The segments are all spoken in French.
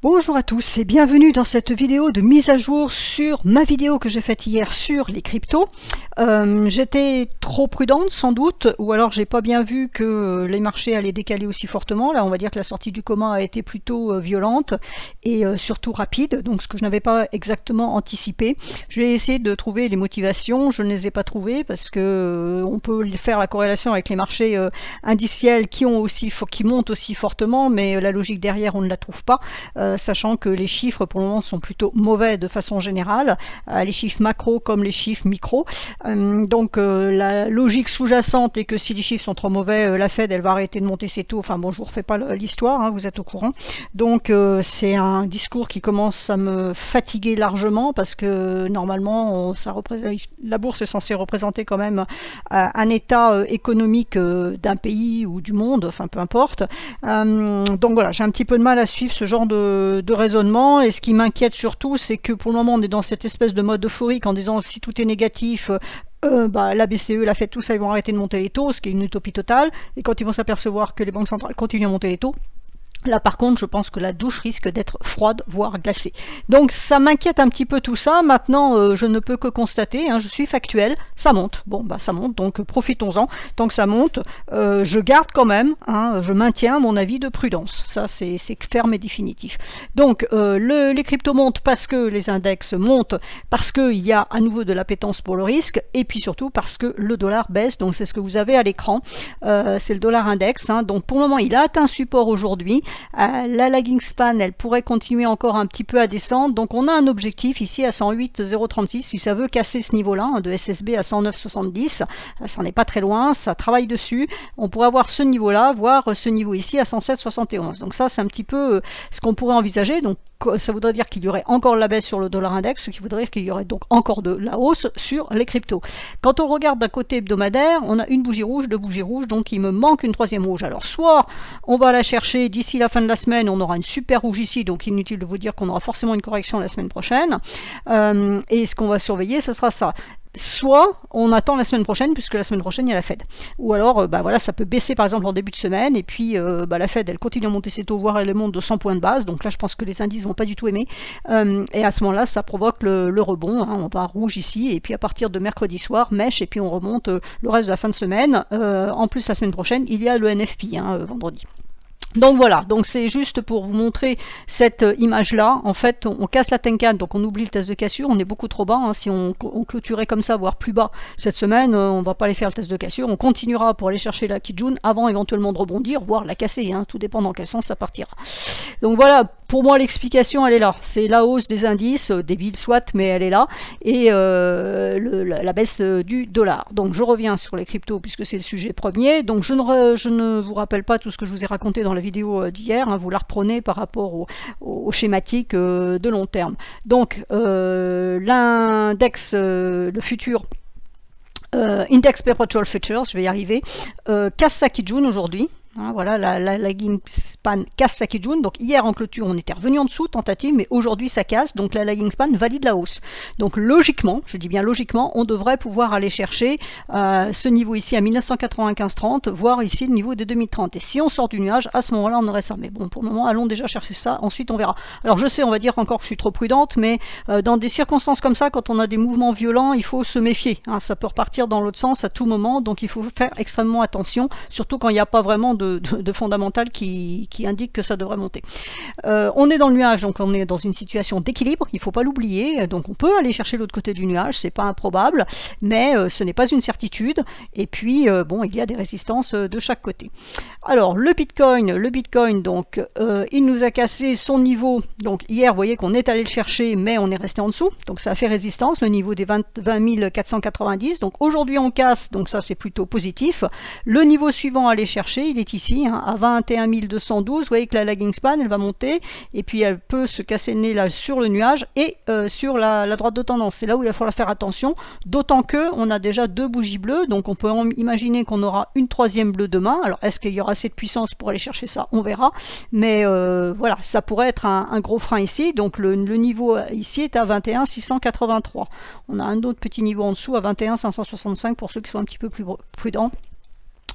Bonjour à tous et bienvenue dans cette vidéo de mise à jour sur ma vidéo que j'ai faite hier sur les cryptos. J'étais trop prudente sans doute, ou alors j'ai pas bien vu que les marchés allaient décaler aussi fortement. Là on va dire que la sortie du coma a été plutôt violente et surtout rapide, donc ce que je n'avais pas exactement anticipé. J'ai essayé de trouver les motivations, je ne les ai pas trouvées parce que on peut faire la corrélation avec les marchés indiciels qui montent aussi fortement, mais la logique derrière on ne la trouve pas. Sachant que les chiffres pour le moment sont plutôt mauvais de façon générale, les chiffres macro comme les chiffres micro. Donc la logique sous-jacente est que si les chiffres sont trop mauvais, la Fed elle va arrêter de monter ses taux. Enfin bon, je vous refais pas l'histoire, hein, vous êtes au courant. Donc c'est un discours qui commence à me fatiguer largement parce que normalement la bourse est censée représenter quand même un état économique d'un pays ou du monde, enfin peu importe. Donc voilà, j'ai un petit peu de mal à suivre ce genre de raisonnement, et ce qui m'inquiète surtout c'est que pour le moment on est dans cette espèce de mode euphorique en disant si tout est négatif, la BCE, la Fed, tout ça, ils vont arrêter de monter les taux, ce qui est une utopie totale, et quand ils vont s'apercevoir que les banques centrales continuent à monter les taux, là par contre je pense que la douche risque d'être froide voire glacée. Donc ça m'inquiète un petit peu tout ça. Maintenant je ne peux que constater, hein, je suis factuel, ça monte, bon bah ça monte, donc profitons-en. Tant que ça monte, je garde quand même, hein, je maintiens mon avis de prudence, ça c'est ferme et définitif. Donc les cryptos montent parce que les index montent, parce qu'il y a à nouveau de l'appétence pour le risque, et puis surtout parce que le dollar baisse. Donc c'est ce que vous avez à l'écran, c'est le dollar index, hein. Donc pour le moment il a atteint support aujourd'hui. La lagging span elle pourrait continuer encore un petit peu à descendre, donc on a un objectif ici à 108,036 si ça veut casser ce niveau là, hein, de SSB à 109,70, ça n'est pas très loin, ça travaille dessus, on pourrait avoir ce niveau là, voire ce niveau ici à 107,71, donc ça c'est un petit peu ce qu'on pourrait envisager. Donc ça voudrait dire qu'il y aurait encore la baisse sur le dollar index, ce qui voudrait dire qu'il y aurait donc encore de la hausse sur les cryptos. Quand on regarde d'un côté hebdomadaire, on a une bougie rouge, deux bougies rouges, donc il me manque une troisième rouge. Alors soit on va la chercher d'ici la fin de la semaine, on aura une super rouge ici, donc inutile de vous dire qu'on aura forcément une correction la semaine prochaine, et ce qu'on va surveiller, ce sera ça. Soit on attend la semaine prochaine, puisque la semaine prochaine il y a la Fed, ou alors voilà, ça peut baisser par exemple en début de semaine, et puis la Fed elle continue à monter ses taux, voire elle monte de 100 points de base, donc là je pense que les indices vont pas du tout aimer, et à ce moment là ça provoque le rebond, hein. On va rouge ici, et puis à partir de mercredi soir mèche, et puis on remonte le reste de la fin de semaine. En plus la semaine prochaine il y a le NFP, hein, vendredi. Donc voilà, donc c'est juste pour vous montrer cette image-là. En fait, on casse la Tenkan, donc on oublie le test de cassure, on est beaucoup trop bas, hein. Si on clôturait comme ça, voire plus bas cette semaine, on va pas aller faire le test de cassure, on continuera pour aller chercher la Kijun avant éventuellement de rebondir, voire la casser, hein. Tout dépend dans quel sens ça partira. Donc voilà, pour moi l'explication elle est là, c'est la hausse des indices, débile soit, mais elle est là, et la baisse du dollar. Donc je reviens sur les cryptos puisque c'est le sujet premier, donc je ne vous rappelle pas tout ce que je vous ai raconté dans la vidéo d'hier, hein, vous la reprenez par rapport au schématique de long terme. Donc l'index, le futur Index Perpetual Futures, je vais y arriver, casse sa Kijun aujourd'hui. Hein, voilà, la lagging span casse sa Kijun. Donc hier en clôture on était revenu en dessous, tentative, mais aujourd'hui ça casse, donc la lagging span valide la hausse. Donc logiquement, je dis bien logiquement, on devrait pouvoir aller chercher ce niveau ici à 1995,30, voire ici le niveau de 2030. Et si on sort du nuage, à ce moment-là on aurait ça. Mais bon, pour le moment, allons déjà chercher ça, ensuite on verra. Alors je sais, on va dire encore que je suis trop prudente, mais dans des circonstances comme ça, quand on a des mouvements violents, il faut se méfier, hein. Ça peut repartir dans l'autre sens à tout moment, donc il faut faire extrêmement attention, surtout quand il n'y a pas vraiment de fondamental qui indique que ça devrait monter. On est dans le nuage, donc on est dans une situation d'équilibre, il ne faut pas l'oublier, donc on peut aller chercher l'autre côté du nuage, c'est pas improbable, mais ce n'est pas une certitude, et puis bon, il y a des résistances de chaque côté. Alors le Bitcoin donc il nous a cassé son niveau, donc hier vous voyez qu'on est allé le chercher, mais on est resté en dessous, donc ça a fait résistance, le niveau des 20 490, donc aujourd'hui on casse, donc ça c'est plutôt positif. Le niveau suivant à aller chercher, il est ici, hein, à 21 212, vous voyez que la lagging span elle va monter, et puis elle peut se casser le nez là sur le nuage, et sur la droite de tendance, c'est là où il va falloir faire attention, d'autant que on a déjà deux bougies bleues, donc on peut imaginer qu'on aura une troisième bleue demain. Alors est-ce qu'il y aura assez de puissance pour aller chercher ça, on verra, mais voilà, ça pourrait être un gros frein ici. Donc le niveau ici est à 21 683, on a un autre petit niveau en dessous à 21 565 pour ceux qui sont un petit peu plus prudents.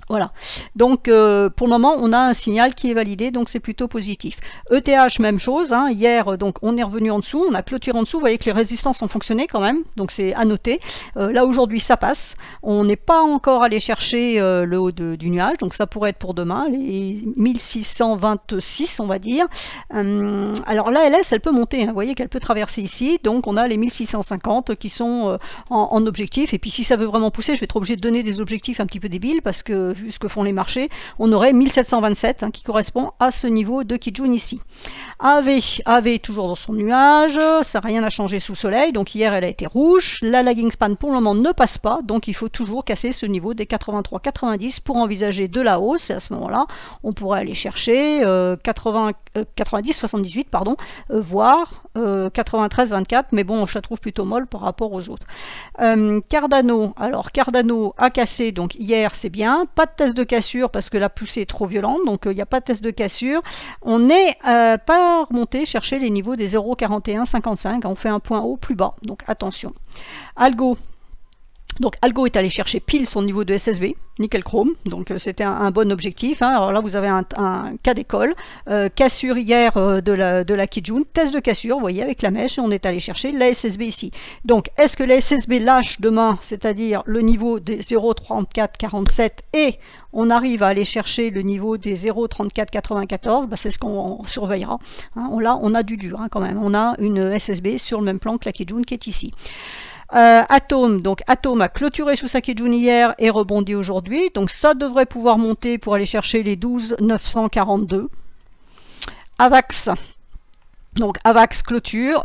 Voilà, donc pour le moment on a un signal qui est validé, donc c'est plutôt positif. ETH même chose, hein. Hier donc on est revenu en dessous, on a clôturé en dessous, vous voyez que les résistances ont fonctionné quand même, donc c'est à noter. Là aujourd'hui ça passe, on n'est pas encore allé chercher le haut du nuage, donc ça pourrait être pour demain, les 1626 on va dire. Alors la LS elle peut monter, hein. Vous voyez qu'elle peut traverser ici, donc on a les 1650 qui sont en objectif, et puis si ça veut vraiment pousser, je vais être obligé de donner des objectifs un petit peu débiles, parce que vu ce que font les marchés, on aurait 1727 hein, qui correspond à ce niveau de Kijun ici. AV toujours dans son nuage, ça n'a rien à changer sous le soleil, donc hier elle a été rouge, la lagging span pour le moment ne passe pas, donc il faut toujours casser ce niveau des 83-90 pour envisager de la hausse, et à ce moment-là, on pourrait aller chercher 90-78, pardon, voire 93-24, mais bon, je la trouve plutôt molle par rapport aux autres. Cardano, alors Cardano a cassé, donc hier c'est bien, pas de test de cassure parce que la poussée est trop violente, donc il n'y a pas de test de cassure. On n'est pas remonté chercher les niveaux des 0,4155, on fait un point haut plus bas, donc attention. Algo. Donc Algo est allé chercher pile son niveau de SSB, nickel chrome, donc c'était un bon objectif, hein. Alors là vous avez un cas d'école, cassure hier de la Kijun, test de cassure, vous voyez avec la mèche, et on est allé chercher la SSB ici. Donc est-ce que la SSB lâche demain, c'est-à-dire le niveau des 0,3447 et on arrive à aller chercher le niveau des 0,3494, c'est ce qu'on surveillera, hein. Là on a du dur hein, quand même, on a une SSB sur le même plan que la Kijun qui est ici. Atom, donc Atom a clôturé sous sa Kijun hier et rebondi aujourd'hui, donc ça devrait pouvoir monter pour aller chercher les 12,942. Avax. Donc Avax clôture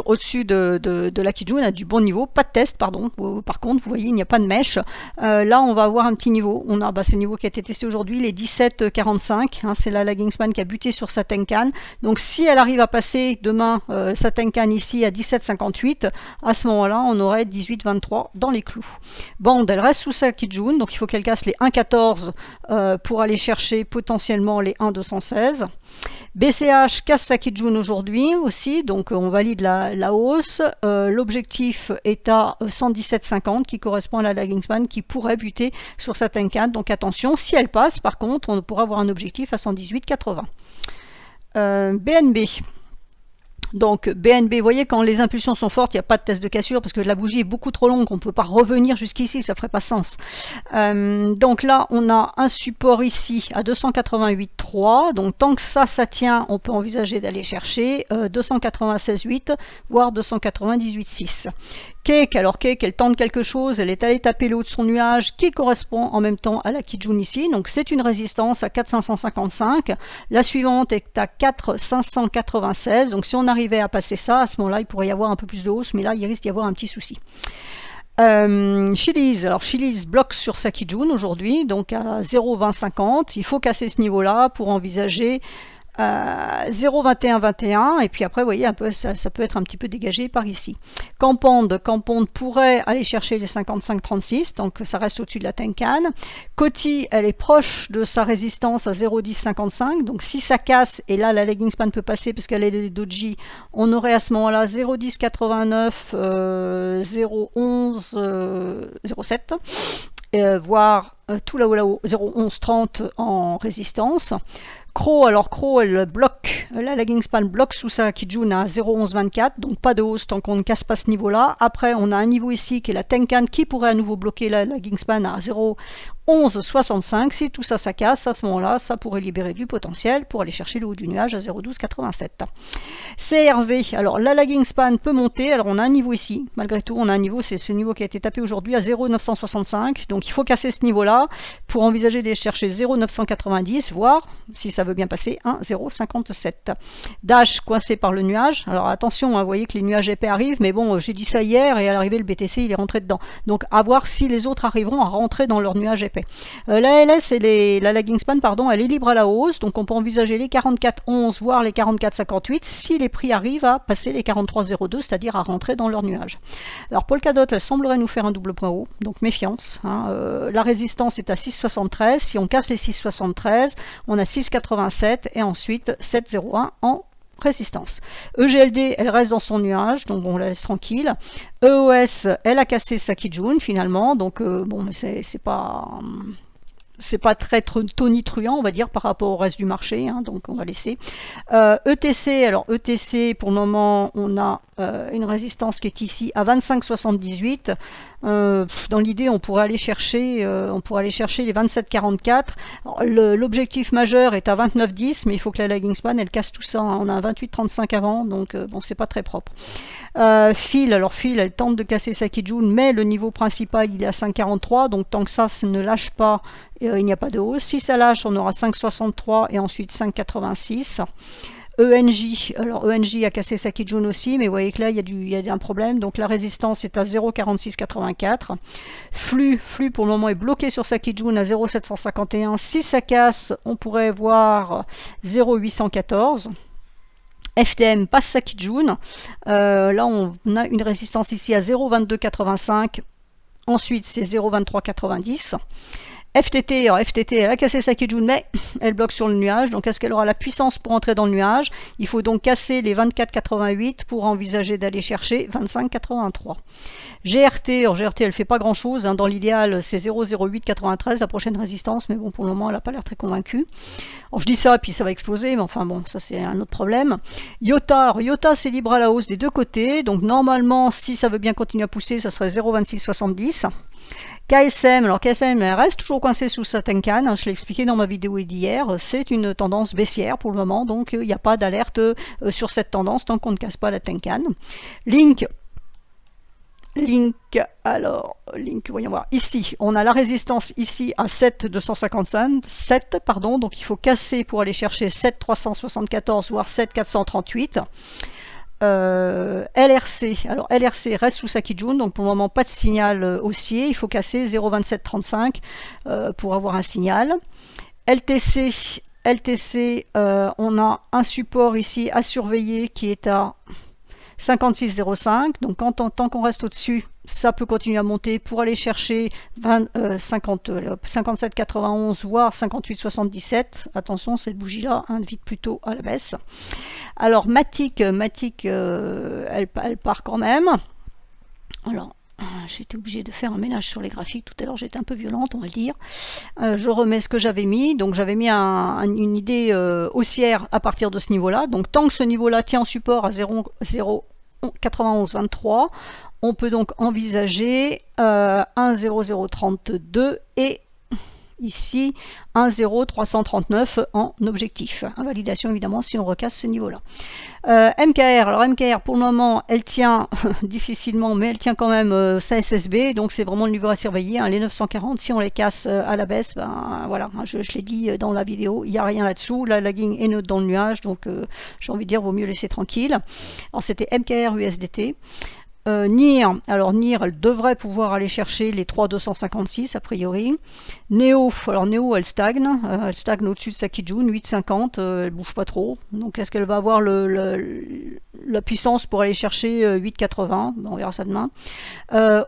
au-dessus de la Kijun à du bon niveau, pas de test pardon, par contre vous voyez il n'y a pas de mèche, là on va avoir un petit niveau, on a ce niveau qui a été testé aujourd'hui, les 17,45, hein, c'est la lagging span qui a buté sur sa Tenkan, donc si elle arrive à passer demain sa Tenkan ici à 17,58, à ce moment là on aurait 18,23 dans les clous. Bond elle reste sous sa Kijun, donc il faut qu'elle casse les 1,14 pour aller chercher potentiellement les 1,216. BCH casse sa Kijun aujourd'hui aussi, donc on valide la hausse. L'objectif est à 117,50 qui correspond à la lagging span qui pourrait buter sur sa Tenkan, donc attention, si elle passe par contre on pourra avoir un objectif à 118,80. BNB. Donc BNB, vous voyez quand les impulsions sont fortes, il n'y a pas de test de cassure parce que la bougie est beaucoup trop longue, on ne peut pas revenir jusqu'ici, ça ne ferait pas sens. Donc là on a un support ici à 288,3, donc tant que ça tient, on peut envisager d'aller chercher 296,8 voire 298,6. Cake, alors Cake elle tente quelque chose, elle est allée taper le haut de son nuage qui correspond en même temps à la Kijun ici, donc c'est une résistance à 4,555, la suivante est à 4,596, donc si on arrivait à passer ça, à ce moment-là il pourrait y avoir un peu plus de hausse, mais là il risque d'y avoir un petit souci. Chili's, alors Chili's bloque sur sa Kijun aujourd'hui, donc à 0,2050, il faut casser ce niveau-là pour envisager 0,2121 et puis après vous voyez un peu ça peut être un petit peu dégagé par ici. Campond pourrait aller chercher les 55,36, donc ça reste au-dessus de la Tenkan. Coty elle est proche de sa résistance à 0,1055, donc si ça casse et là la lagging span peut passer parce qu'elle est des doji, on aurait à ce moment là 0,1089 0,11 0,7 voire tout là-haut 0,1130 en résistance. Crow, alors Crow elle bloque, la lagging span bloque sous sa Kijun à 0,1124, donc pas de hausse tant qu'on ne casse pas ce niveau-là. Après on a un niveau ici qui est la Tenkan qui pourrait à nouveau bloquer la lagging span à 0,1165. Si tout ça casse, à ce moment-là, ça pourrait libérer du potentiel pour aller chercher le haut du nuage à 0,1287. CRV, alors la lagging span peut monter, alors on a un niveau ici, malgré tout on a un niveau, c'est ce niveau qui a été tapé aujourd'hui à 0,965, donc il faut casser ce niveau-là pour envisager d'aller chercher 0,990, voire, si ça veut bien passer, 1,057. Dash coincé par le nuage, alors attention, hein, vous voyez que les nuages épais arrivent, mais bon, j'ai dit ça hier, et à l'arrivée le BTC il est rentré dedans, donc à voir si les autres arriveront à rentrer dans leur nuage épais. La LS et la lagging span, pardon, elle est libre à la hausse, donc on peut envisager les 44,11 voire les 44,58 si les prix arrivent à passer les 43,02, c'est-à-dire à rentrer dans leur nuage. Alors Polkadot, elle semblerait nous faire un double point haut, donc méfiance. Hein, la résistance est à 6,73, si on casse les 6,73, on a 6,87 et ensuite 7,01 en résistance. EGLD, elle reste dans son nuage, donc on la laisse tranquille. EOS, elle a cassé sa Kijun finalement, donc bon, mais c'est pas... c'est pas très tonitruant, on va dire, par rapport au reste du marché, hein, donc on va laisser. ETC, alors ETC, pour le moment, on a une résistance qui est ici à 25,78. Dans l'idée, on pourrait aller chercher les 27,44. L'objectif majeur est à 29,10, mais il faut que la lagging span, elle casse tout ça, hein. On a un 28,35 avant, donc bon, c'est pas très propre. Phil, alors Phil, elle tente de casser sa Kijun, mais le niveau principal, il est à 5,43, donc tant que ça ne lâche pas, il n'y a pas de hausse. Si ça lâche, on aura 5,63 et ensuite 5,86. ENJ, alors ENJ a cassé sa Kijun aussi, mais vous voyez que là, il y a un problème, donc la résistance est à 0,4684. Flux pour le moment est bloqué sur sa Kijun à 0,751. Si ça casse, on pourrait voir 0,814. FTM passe sa Kijun. Là, on a une résistance ici à 0,2285. Ensuite, c'est 0,2390. FTT, alors FTT, elle a cassé sa Kijun, mais elle bloque sur le nuage. Donc, est-ce qu'elle aura la puissance pour entrer dans le nuage? Il faut donc casser les 24,88 pour envisager d'aller chercher 25,83. GRT, alors GRT, elle fait pas grand-chose. Hein. Dans l'idéal, c'est 0,0893, la prochaine résistance. Mais bon, pour le moment, elle n'a pas l'air très convaincue. Alors, je dis ça, puis ça va exploser. Mais enfin, bon, ça, c'est un autre problème. IOTA, alors IOTA, c'est libre à la hausse des deux côtés. Donc, normalement, si ça veut bien continuer à pousser, ça serait 0,2670. KSM, alors KSM elle reste toujours coincée sous sa Tenkan, hein, je l'ai expliqué dans ma vidéo d'hier, c'est une tendance baissière pour le moment, donc il n'y a pas d'alerte sur cette tendance tant qu'on ne casse pas la Tenkan. Link, voyons voir, ici, on a la résistance ici à 7,255, pardon, donc il faut casser pour aller chercher 7,374 voire 7,438. LRC, alors LRC reste sous sa Kijun, donc pour le moment pas de signal haussier, il faut casser 0,2735 pour avoir un signal. LTC, on a un support ici à surveiller qui est à 56,05, donc tant qu'on reste au-dessus, ça peut continuer à monter pour aller chercher 57,91 voire 58,77. Attention, cette bougie-là invite plutôt à la baisse. Alors Matic, elle part quand même. Alors, j'ai été obligée de faire un ménage sur les graphiques. Tout à l'heure, j'étais un peu violente, on va le dire. Je remets ce que j'avais mis. Donc, j'avais mis une idée haussière à partir de ce niveau-là. Donc, tant que ce niveau-là tient en support à 0,9123, on peut donc envisager 1,0032 et ici 1,0339 en objectif. Invalidation évidemment si on recasse ce niveau-là. MKR, alors MKR pour le moment elle tient difficilement, mais elle tient quand même sa SSB, donc c'est vraiment le niveau à surveiller. Hein. Les 940, si on les casse à la baisse, ben voilà, je l'ai dit dans la vidéo, il n'y a rien là-dessous. La lagging est neutre dans le nuage, donc j'ai envie de dire, vaut mieux laisser tranquille. Alors c'était MKR USDT. NIR, alors NIR, elle devrait pouvoir aller chercher les 3,256 a priori. Neo, alors Neo, elle stagne au-dessus de sa Kijun, 8,50, elle bouge pas trop. Donc est-ce qu'elle va avoir la puissance pour aller chercher 8,80? On verra ça demain.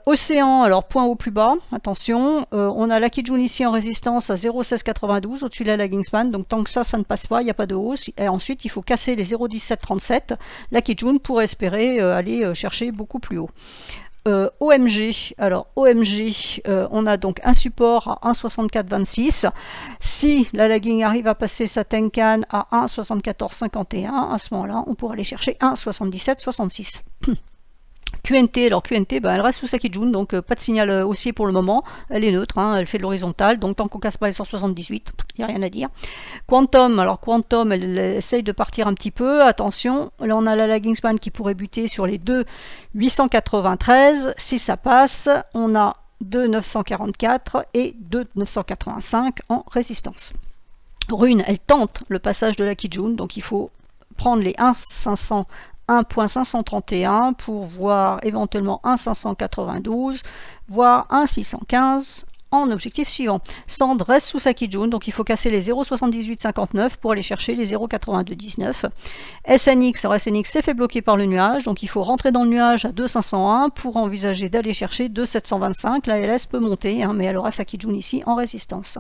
Océan, alors point haut plus bas, attention, on a la Kijun ici en résistance à 0,1692 au-dessus de la lagging span, donc tant que ça ne passe pas, il n'y a pas de hausse. Et ensuite, il faut casser les 0,1737, la Kijun, pour espérer aller chercher beaucoup plus haut. OMG, alors OMG, on a donc un support à 1,6426. Si la lagging arrive à passer sa Tenkan à 1,7451, à ce moment-là, on pourra aller chercher 1,7766. QNT, alors QNT, ben, elle reste sous sa Kijun, donc pas de signal haussier pour le moment, elle est neutre, hein, elle fait de l'horizontale, donc tant qu'on casse pas les 178, il n'y a rien à dire. Quantum, alors Quantum, elle essaye de partir un petit peu, attention, là on a la lagging span qui pourrait buter sur les 2,893, si ça passe, on a 2,944 et 2,985 en résistance. Rune, elle tente le passage de la Kijun, donc il faut prendre les 1,500 1.531 pour voir éventuellement 1.592, voire 1.615 en objectif suivant. Sand reste sous sa Kijun, donc il faut casser les 0,7859 pour aller chercher les 0,8219. SNX, alors SNX s'est fait bloquer par le nuage, donc il faut rentrer dans le nuage à 2,501 pour envisager d'aller chercher 2,725. La LS peut monter, hein, mais elle aura sa Kijun ici en résistance.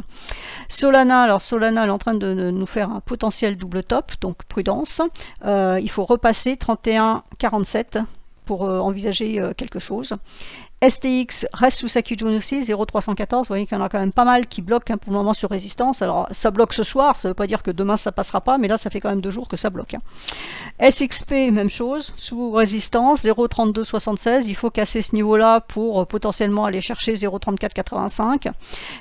Solana, alors Solana elle est en train de nous faire un potentiel double top, donc prudence. Il faut repasser 31,47. pour envisager quelque chose. STX reste sous sa Kijun aussi, 0,314, vous voyez qu'il y en a quand même pas mal qui bloquent hein, pour le moment sur résistance. Alors ça bloque ce soir, ça ne veut pas dire que demain ça passera pas, mais là ça fait quand même 2 jours que ça bloque. Hein. SXP, même chose, sous résistance, 0,3276, il faut casser ce niveau-là pour potentiellement aller chercher 0,3485.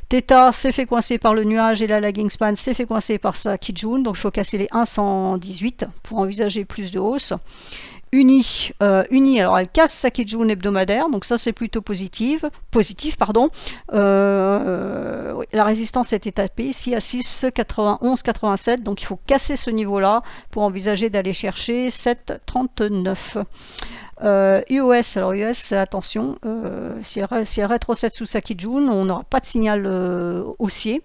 Theta s'est fait coincer par le nuage et la lagging span s'est fait coincer par sa Kijun, donc il faut casser les 1,118 pour envisager plus de hausse. Uni, alors elle casse sa Kijun hebdomadaire, donc ça c'est plutôt positif, pardon. Oui, la résistance a été tapée ici à 6,91,87, donc il faut casser ce niveau-là pour envisager d'aller chercher 7,39. UOS, alors UOS, attention, si elle rétrocède sous sa Kijun, on n'aura pas de signal haussier.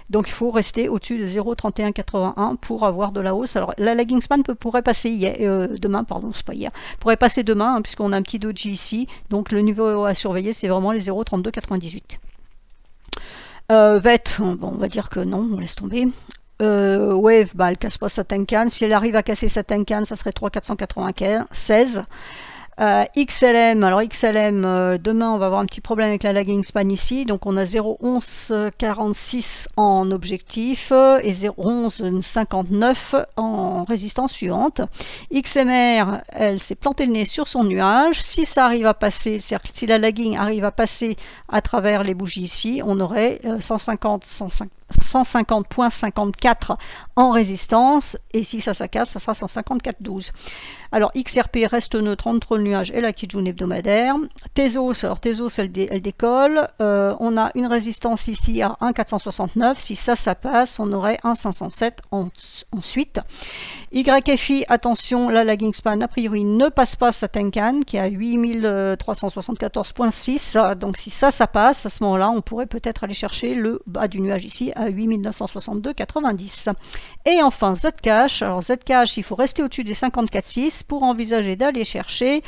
Donc il faut rester au-dessus de 0,3181 pour avoir de la hausse. Alors la lagging span pourrait passer demain, pardon, c'est pas hier, pourrait passer demain hein, puisqu'on a un petit doji ici. Donc le niveau à surveiller c'est vraiment les 0,3298. VET, bon, on va dire que non, on laisse tomber. Wave, bah, elle casse pas sa Tenkan. Si elle arrive à casser sa Tenkan, ça serait 3,496. XLM, alors XLM, demain on va avoir un petit problème avec la lagging span ici, donc on a 0,1146 en objectif et 0,1159 en résistance suivante. XMR, elle s'est planté le nez sur son nuage, si ça arrive à passer, c'est-à-dire si la lagging arrive à passer à travers les bougies ici, on aurait 150,54 en résistance, et si ça casse, ça sera 154,12. Alors XRP reste neutre entre le nuage et la Kijun hebdomadaire. Tezos, alors Tezos elle décolle, on a une résistance ici à 1,469, si ça passe, on aurait 1,507 ensuite. YFI, attention, la lagging span a priori ne passe pas sa Tenkan qui est à 8374,6, donc si ça passe, à ce moment-là on pourrait peut-être aller chercher le bas du nuage ici à 8962,90. Et enfin Zcash, alors Zcash il faut rester au-dessus des 54,6 pour envisager d'aller chercher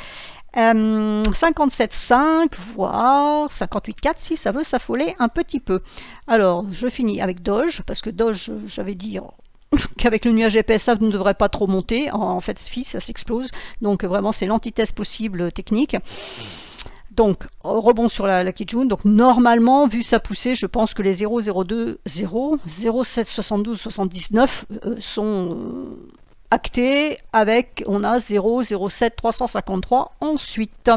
57,5 voire 58,4 si ça veut s'affoler un petit peu. Alors je finis avec Doge, parce que Doge j'avais dit qu'avec le nuage épais ça ne devrait pas trop monter, en fait ça s'explose, donc vraiment c'est l'antithèse possible technique. Donc, rebond sur la Kijun. Donc, normalement, vu sa poussée, je pense que les 0,020, 0,772, 79 sont actés avec, on a 0,07 353 ensuite.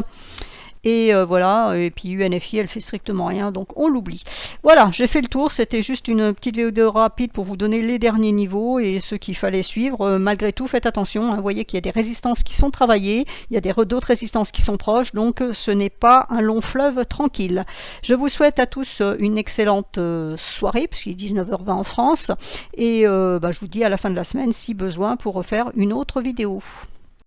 Et voilà, et puis UNFI, elle fait strictement rien, donc on l'oublie. Voilà, j'ai fait le tour, c'était juste une petite vidéo rapide pour vous donner les derniers niveaux et ce qu'il fallait suivre. Malgré tout, faites attention, hein, vous voyez qu'il y a des résistances qui sont travaillées, il y a d'autres résistances qui sont proches, donc ce n'est pas un long fleuve tranquille. Je vous souhaite à tous une excellente soirée, puisqu'il est 19h20 en France, et je vous dis à la fin de la semaine, si besoin, pour refaire une autre vidéo.